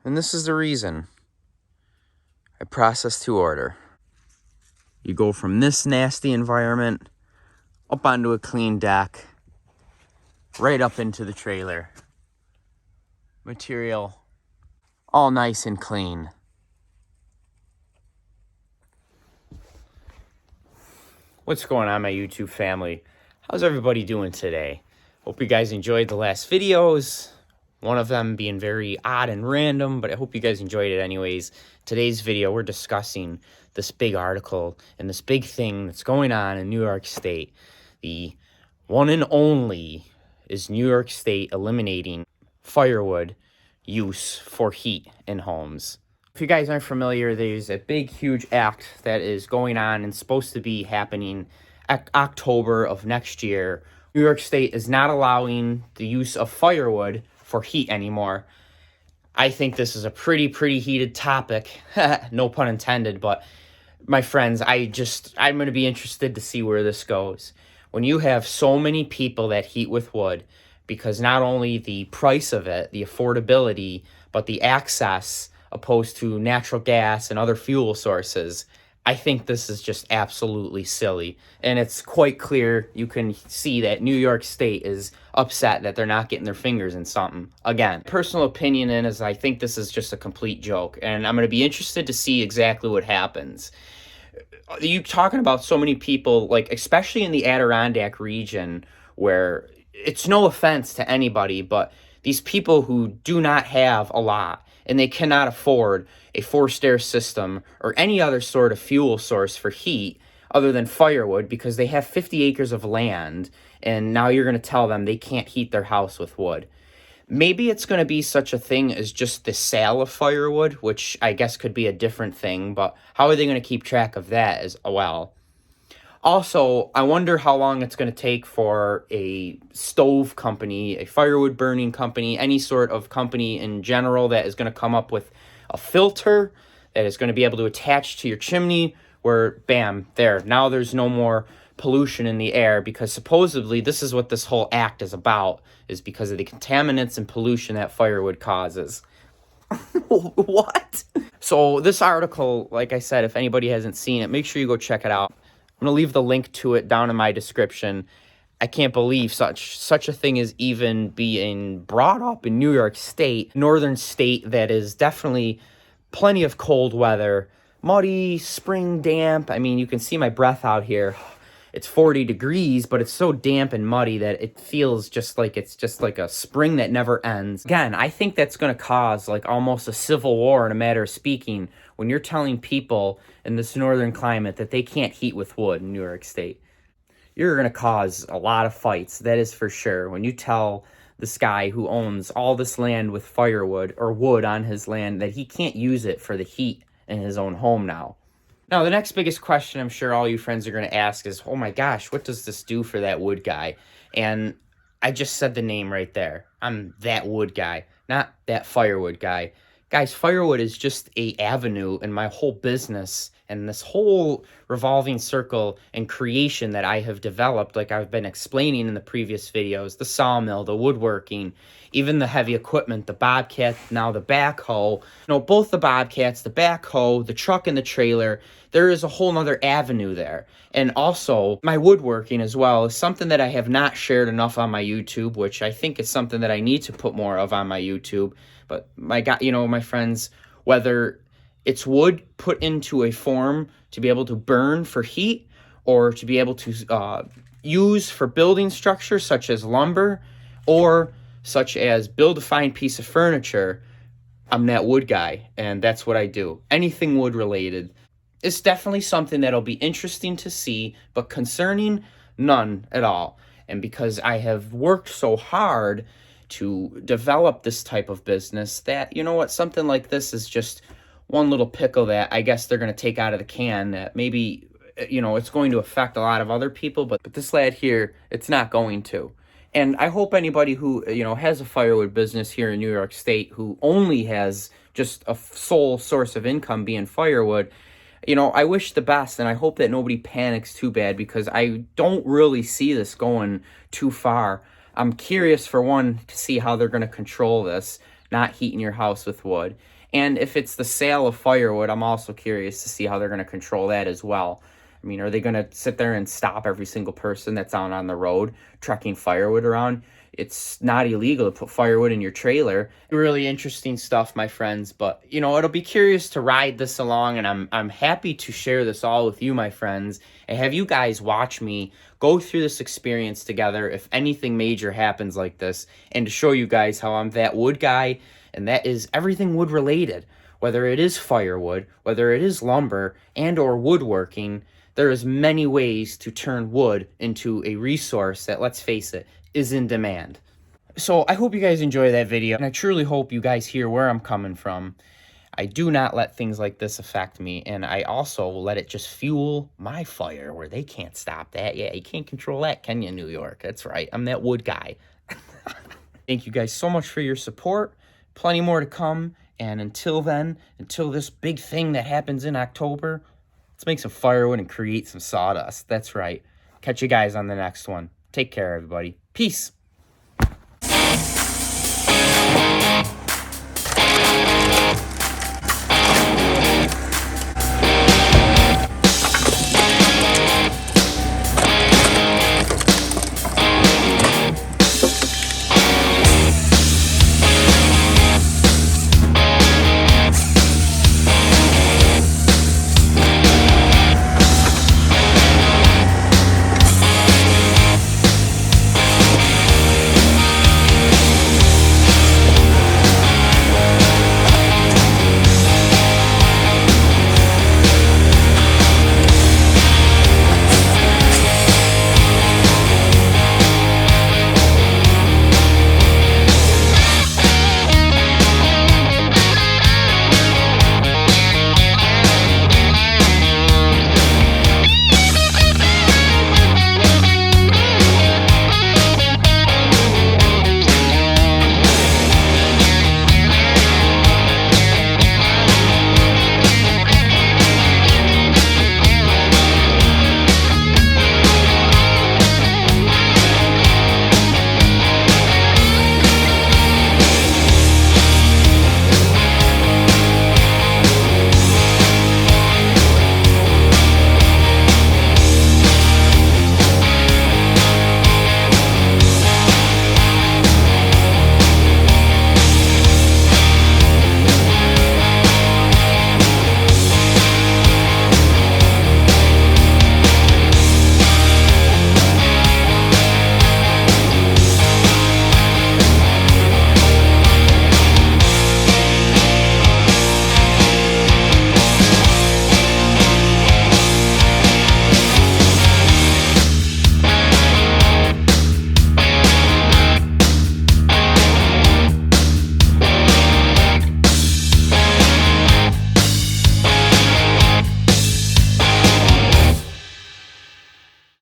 And this is the reason I process to order. You go from this nasty environment up onto a clean deck, right up into the trailer. Material all nice and clean. What's going on, my YouTube family? How's everybody doing today? Hope you guys enjoyed the last videos. One of them being very odd and random, but I hope you guys enjoyed it anyways. Today's video, we're discussing this big article and this big thing that's going on in New York State. The one and only is New York State eliminating firewood use for heat in homes. If you guys aren't familiar, there's a big, huge act that is going on and supposed to be happening October of next year. New York State is not allowing the use of firewood for heat anymore. I think this is a pretty heated topic. No pun intended, but my friends, I'm going to be interested to see where this goes. When you have so many people that heat with wood, because not only the price of it, the affordability, but the access opposed to natural gas and other fuel sources, I think this is just absolutely silly. And it's quite clear, you can see that New York State is upset that they're not getting their fingers in something. Again, personal opinion is I think this is just a complete joke, and I'm going to be interested to see exactly what happens. You talking about so many people, like especially in the Adirondack region, where it's no offense to anybody, but these people who do not have a lot and they cannot afford a forced air system or any other sort of fuel source for heat other than firewood because they have 50 acres of land, and now you're going to tell them they can't heat their house with wood. Maybe it's going to be such a thing as just the sale of firewood, which I guess could be a different thing, but how are they going to keep track of that as well? Also, I wonder how long it's going to take for a stove company, a firewood burning company, any sort of company in general that is going to come up with a filter that is going to be able to attach to your chimney where, bam, there, now there's no more pollution in the air, because supposedly this is what this whole act is about, is because of the contaminants and pollution that firewood causes. What? So this article, like I said, if anybody hasn't seen it, make sure you go check it out. I'm going to leave the link to it down in my description. I can't believe such a thing is even being brought up in New York State, northern state that is definitely plenty of cold weather, muddy, spring damp. I mean, you can see my breath out here. It's 40 degrees, but it's so damp and muddy that it feels just like it's just like a spring that never ends. Again, I think that's going to cause like almost a civil war in a matter of speaking when you're telling people in this northern climate that they can't heat with wood in New York State. You're going to cause a lot of fights, that is for sure. When you tell this guy who owns all this land with firewood or wood on his land that he can't use it for the heat in his own home now. Now, the next biggest question I'm sure all you friends are going to ask is, oh my gosh, what does this do for that wood guy? And I just said the name right there. I'm that wood guy, not that firewood guy. Guys, firewood is just a avenue in my whole business and this whole revolving circle and creation that I have developed, like I've been explaining in the previous videos, the sawmill, the woodworking, even the heavy equipment, the bobcat, now the backhoe. You know, both the bobcats, the backhoe, the truck and the trailer, there is a whole nother avenue there. And also, my woodworking as well is something that I have not shared enough on my YouTube, which I think is something that I need to put more of on my YouTube. But my God, you know, my friends, whether it's wood put into a form to be able to burn for heat or to be able to use for building structure such as lumber or such as build a fine piece of furniture, I'm that wood guy, and that's what I do. Anything wood related. It's definitely something that'll be interesting to see, but concerning, none at all. And because I have worked so hard to develop this type of business that, you know what, something like this is just one little pickle that I guess they're going to take out of the can that maybe, you know, it's going to affect a lot of other people, but this lad here, it's not going to. And I hope anybody who, you know, has a firewood business here in New York State who only has just a sole source of income being firewood, you know, I wish the best, and I hope that nobody panics too bad, because I don't really see this going too far. I'm curious, for one, to see how they're going to control this, not heating your house with wood. And if it's the sale of firewood, I'm also curious to see how they're going to control that as well. I mean, are they going to sit there and stop every single person that's out on the road trucking firewood around? It's not illegal to put firewood in your trailer. Really interesting stuff, my friends. But, you know, it'll be curious to ride this along, and I'm happy to share this all with you, my friends, and have you guys watch me go through this experience together if anything major happens like this, and to show you guys how I'm that wood guy, and that is everything wood related. Whether it is firewood, whether it is lumber and or woodworking, there is many ways to turn wood into a resource that, let's face it, is in demand. So I hope you guys enjoy that video, and I truly hope you guys hear where I'm coming from. I do not let things like this affect me, and I also let it just fuel my fire where they can't stop that. Yeah, you can't control that, can you, New York? That's right, I'm that wood guy. Thank you guys so much for your support. Plenty more to come, and until then, until this big thing that happens in October, let's make some firewood and create some sawdust. That's right. Catch you guys on the next one. Take care, everybody. Peace.